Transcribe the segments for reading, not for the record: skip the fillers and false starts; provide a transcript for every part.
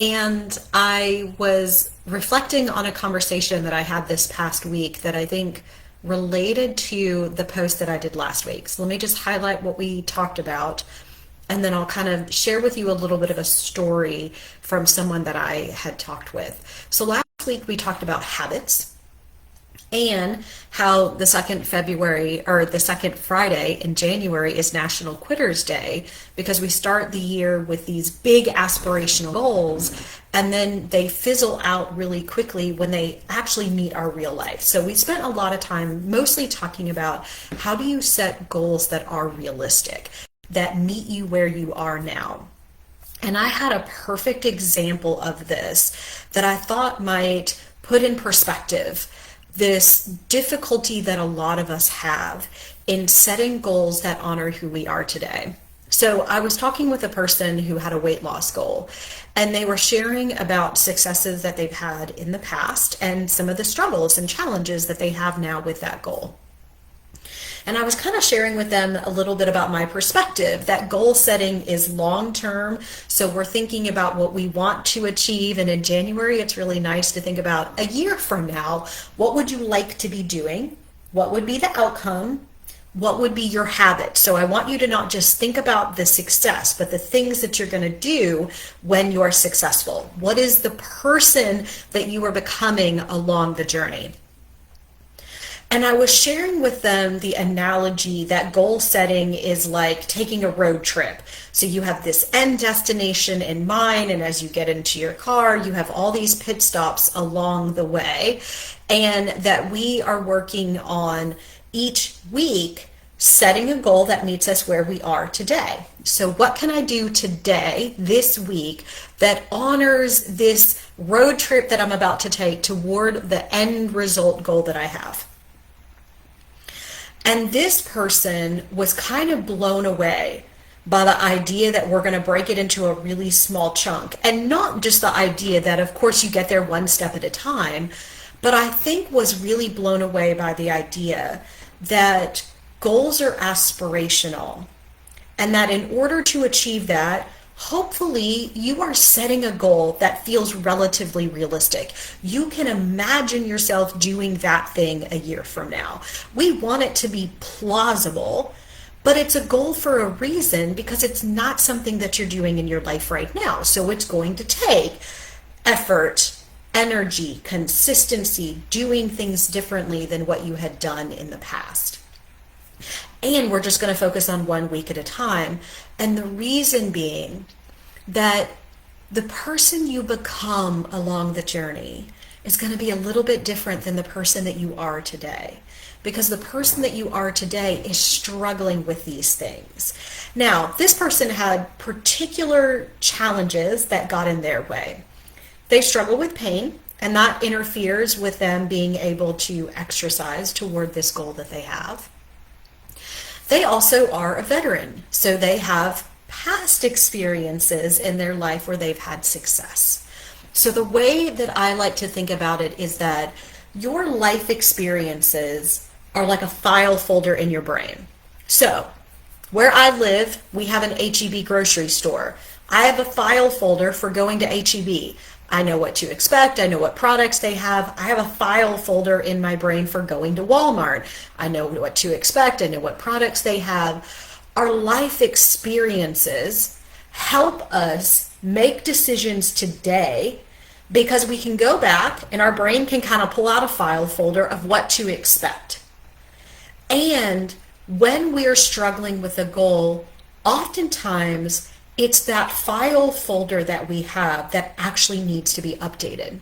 And I was reflecting on a conversation that I had this past week that I think related to the post that I did last week. So let me just highlight what we talked about, and then I'll kind of share with you a little bit of a story from someone that I had talked with. So last week we talked about habits and how the second February or the second Friday in January is National Quitters Day because we start the year with these big aspirational goals and then they fizzle out really quickly when they actually meet our real life. So we spent a lot of time mostly talking about how do you set goals that are realistic, that meet you where you are now. And I had a perfect example of this that I thought might put in perspective this difficulty that a lot of us have in setting goals that honor who we are today. So I was talking with a person who had a weight loss goal, and they were sharing about successes that they've had in the past and some of the struggles and challenges that they have now with that goal. And I was kind of sharing with them a little bit about my perspective that goal setting is long term. So we're thinking about what we want to achieve. And in January, it's really nice to think about a year from now, what would you like to be doing? What would be the outcome? What would be your habit? So I want you to not just think about the success, but the things that you're going to do when you're successful. What is the person that you are becoming along the journey? And I was sharing with them the analogy that goal setting is like taking a road trip. So you have this end destination in mind, and as you get into your car, you have all these pit stops along the way, and that we are working on each week setting a goal that meets us where we are today. So what can I do today, this week, that honors this road trip that I'm about to take toward the end result goal that I have? And this person was kind of blown away by the idea that we're going to break it into a really small chunk. And not just the idea that, of course, you get there one step at a time, but I think was really blown away by the idea that goals are aspirational. And that in order to achieve that, hopefully you are setting a goal that feels relatively realistic. You can imagine yourself doing that thing a year from now. We want it to be plausible, but it's a goal for a reason because it's not something that you're doing in your life right now. So it's going to take effort, energy, consistency, doing things differently than what you had done in the past. And we're just going to focus on 1 week at a time. And the reason being that the person you become along the journey is going to be a little bit different than the person that you are today. Because the person that you are today is struggling with these things. Now, this person had particular challenges that got in their way. They struggle with pain, and that interferes with them being able to exercise toward this goal that they have. They also are a veteran, so they have past experiences in their life where they've had success. So the way that I like to think about it is that your life experiences are like a file folder in your brain. So where I live, we have an H-E-B grocery store. I have a file folder for going to H-E-B. I know what to expect. I know what products they have. I have a file folder in my brain for going to Walmart. I know what to expect. I know what products they have. Our life experiences help us make decisions today because we can go back and our brain can kind of pull out a file folder of what to expect. And when we're struggling with a goal, oftentimes it's that file folder that we have that actually needs to be updated.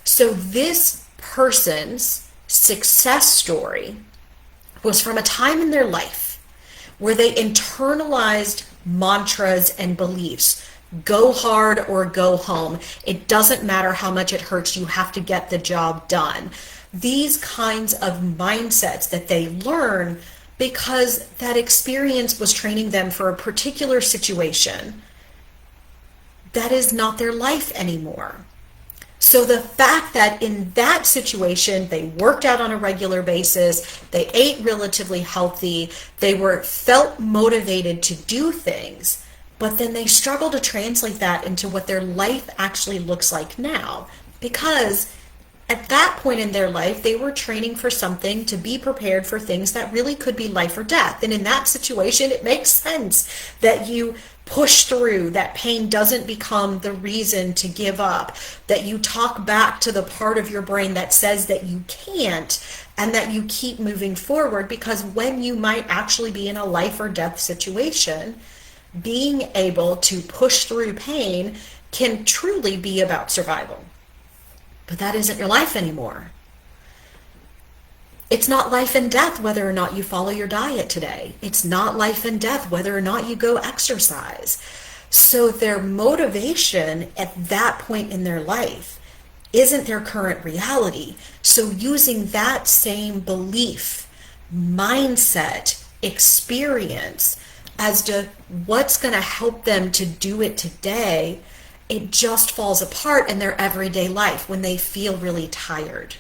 So this person's success story was from a time in their life where they internalized mantras and beliefs. Go hard or go home. It doesn't matter how much it hurts, you have to get the job done. These kinds of mindsets that they learn because that experience was training them for a particular situation that is not their life anymore. So the fact that in that situation, they worked out on a regular basis, they ate relatively healthy, they felt motivated to do things, but then they struggle to translate that into what their life actually looks like now, because at that point in their life, they were training for something to be prepared for things that really could be life or death. And in that situation, it makes sense that you push through, that pain doesn't become the reason to give up, that you talk back to the part of your brain that says that you can't, and that you keep moving forward, because when you might actually be in a life or death situation, being able to push through pain can truly be about survival. But that isn't your life anymore. It's not life and death whether or not you follow your diet today. It's not life and death whether or not you go exercise. So their motivation at that point in their life isn't their current reality. So using that same belief, mindset, experience as to what's going to help them to do it today, it just falls apart in their everyday life when they feel really tired,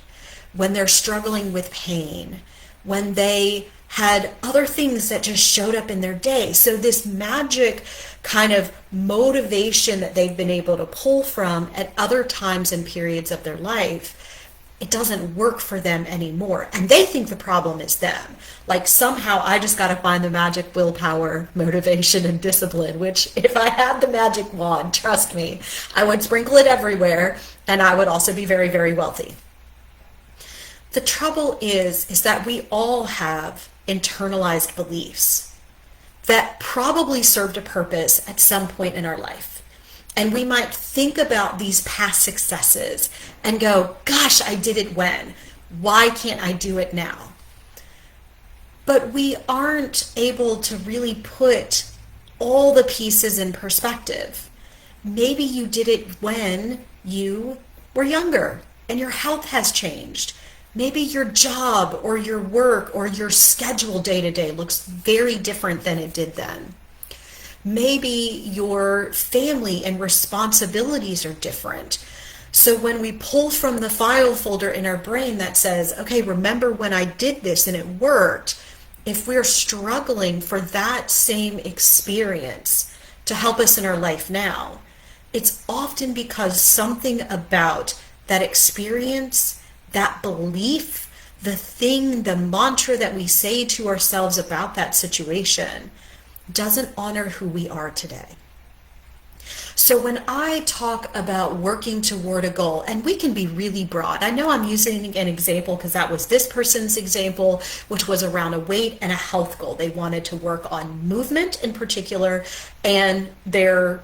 when they're struggling with pain, when they had other things that just showed up in their day. So this magic kind of motivation that they've been able to pull from at other times and periods of their life, it doesn't work for them anymore. And they think the problem is them. Like somehow I just got to find the magic willpower, motivation, and discipline, which if I had the magic wand, trust me, I would sprinkle it everywhere, and I would also be very, very wealthy. The trouble is that we all have internalized beliefs that probably served a purpose at some point in our life. And we might think about these past successes and go, gosh, I did it when? Why can't I do it now? But we aren't able to really put all the pieces in perspective. Maybe you did it when you were younger and your health has changed. Maybe your job or your work or your schedule day to day looks very different than it did then. Maybe your family and responsibilities are different. So when we pull from the file folder in our brain that says, okay, remember when I did this and it worked, if we're struggling for that same experience to help us in our life now, it's often because something about that experience, that belief, the thing, the mantra that we say to ourselves about that situation doesn't honor who we are today. So when I talk about working toward a goal, and we can be really broad, I know I'm using an example because that was this person's example, which was around a weight and a health goal. They wanted to work on movement in particular and their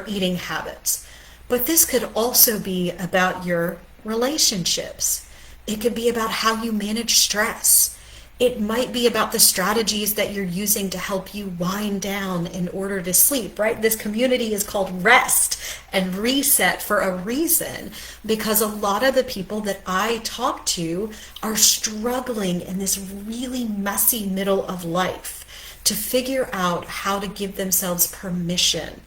eating habits. But this could also be about your relationships. It could be about how you manage stress. It might be about the strategies that you're using to help you wind down in order to sleep, right? This community is called Rest and Reset for a reason, because a lot of the people that I talk to are struggling in this really messy middle of life to figure out how to give themselves permission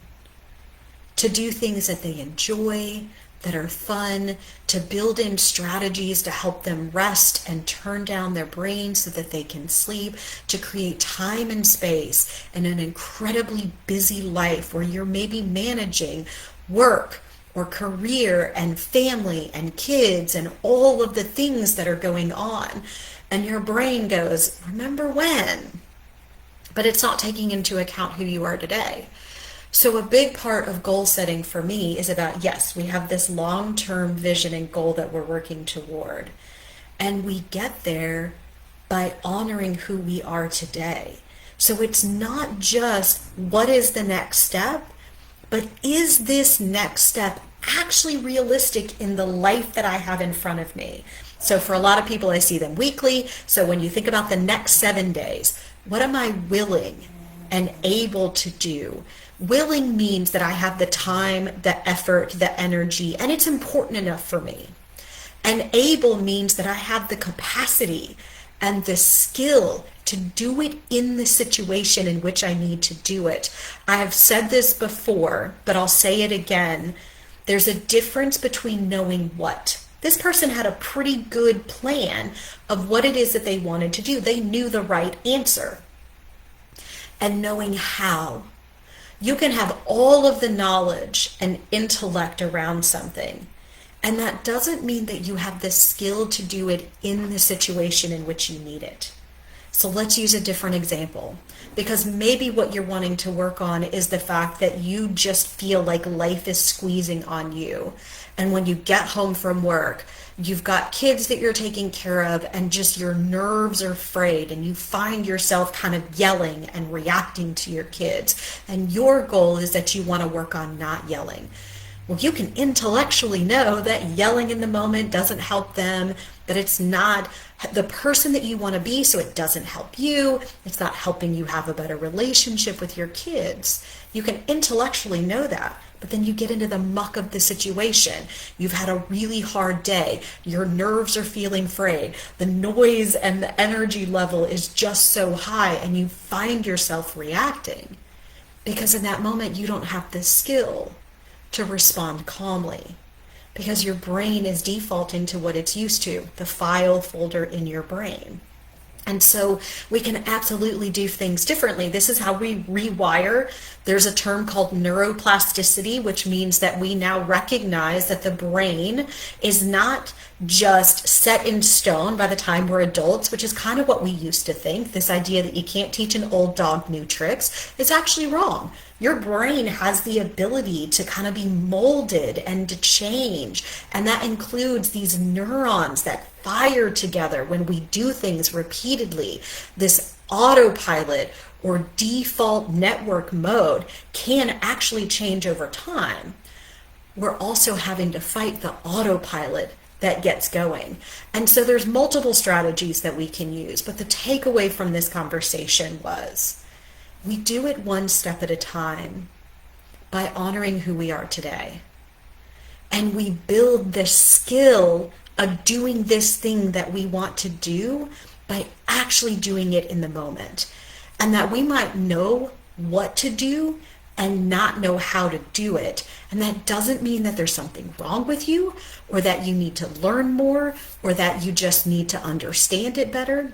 to do things that they enjoy, that are fun, to build in strategies to help them rest and turn down their brains so that they can sleep, to create time and space in an incredibly busy life where you're maybe managing work or career and family and kids and all of the things that are going on. And your brain goes, remember when? But it's not taking into account who you are today. So a big part of goal setting for me is about, yes, we have this long-term vision and goal that we're working toward. And we get there by honoring who we are today. So it's not just what is the next step, but is this next step actually realistic in the life that I have in front of me? So for a lot of people, I see them weekly. So when you think about the next 7 days, what am I willing and able to do? Willing means that I have the time, the effort, the energy, and it's important enough for me. And able means that I have the capacity and the skill to do it in the situation in which I need to do it. I have said this before, but I'll say it again. There's a difference between knowing what. This person had a pretty good plan of what it is that they wanted to do. They knew the right answer. And knowing how. You can have all of the knowledge and intellect around something, and that doesn't mean that you have the skill to do it in the situation in which you need it. So let's use a different example, because maybe what you're wanting to work on is the fact that you just feel like life is squeezing on you. And when you get home from work, you've got kids that you're taking care of, and just your nerves are frayed, and you find yourself kind of yelling and reacting to your kids. And your goal is that you want to work on not yelling. Well, you can intellectually know that yelling in the moment doesn't help them, that it's not the person that you want to be, so it doesn't help you. It's not helping you have a better relationship with your kids. You can intellectually know that, but then you get into the muck of the situation. You've had a really hard day. Your nerves are feeling frayed. The noise and the energy level is just so high, and you find yourself reacting because in that moment you don't have the skill to respond calmly, because your brain is defaulting to what it's used to, the file folder in your brain. And so we can absolutely do things differently. This is how we rewire. There's a term called neuroplasticity, which means that we now recognize that the brain is not just set in stone by the time we're adults, which is kind of what we used to think. This idea that you can't teach an old dog new tricks is actually wrong. Your brain has the ability to kind of be molded and to change. And that includes these neurons that fire together when we do things repeatedly. This autopilot or default network mode can actually change over time. We're also having to fight the autopilot that gets going. And so there's multiple strategies that we can use. But the takeaway from this conversation was, we do it one step at a time by honoring who we are today. And we build the skill of doing this thing that we want to do by actually doing it in the moment. And that we might know what to do and not know how to do it. And that doesn't mean that there's something wrong with you, or that you need to learn more, or that you just need to understand it better.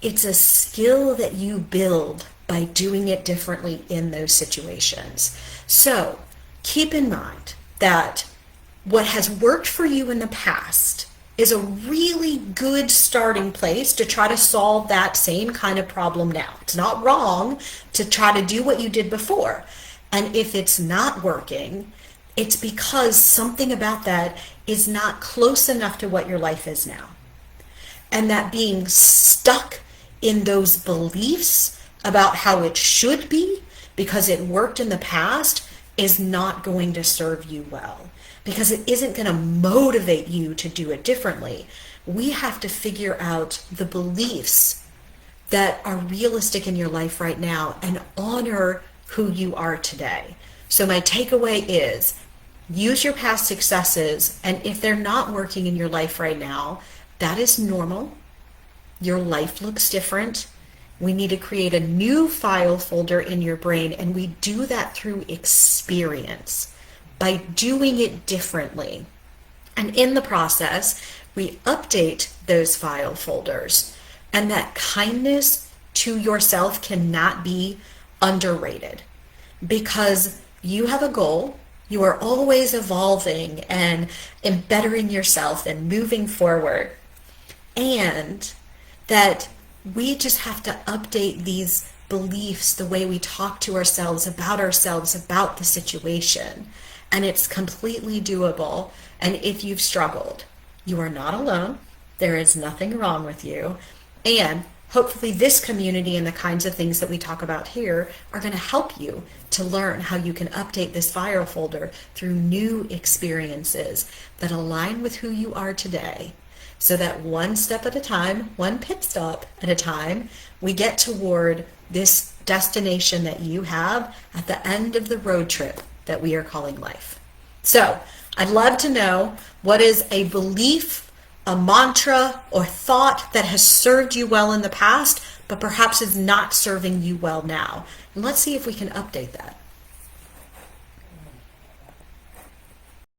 It's a skill that you build by doing it differently in those situations. So keep in mind that what has worked for you in the past is a really good starting place to try to solve that same kind of problem now. It's not wrong to try to do what you did before. And if it's not working, it's because something about that is not close enough to what your life is now. And that being stuck in those beliefs about how it should be because it worked in the past is not going to serve you well, because it isn't going to motivate you to do it differently. We have to figure out the beliefs that are realistic in your life right now and honor who you are today. So my takeaway is, use your past successes, and if they're not working in your life right now, that is normal. Your life looks different. We need to create a new file folder in your brain, and we do that through experience, by doing it differently. And in the process, we update those file folders, and that kindness to yourself cannot be underrated, because you have a goal. You are always evolving and bettering yourself and moving forward, and that we just have to update these beliefs, the way we talk to ourselves, about the situation. And it's completely doable. And if you've struggled, you are not alone. There is nothing wrong with you. And hopefully this community and the kinds of things that we talk about here are going to help you to learn how you can update this file folder through new experiences that align with who you are today, so that one step at a time, one pit stop at a time, we get toward this destination that you have at the end of the road trip that we are calling life. So I'd love to know, what is a belief, a mantra, or thought that has served you well in the past, but perhaps is not serving you well now? And let's see if we can update that.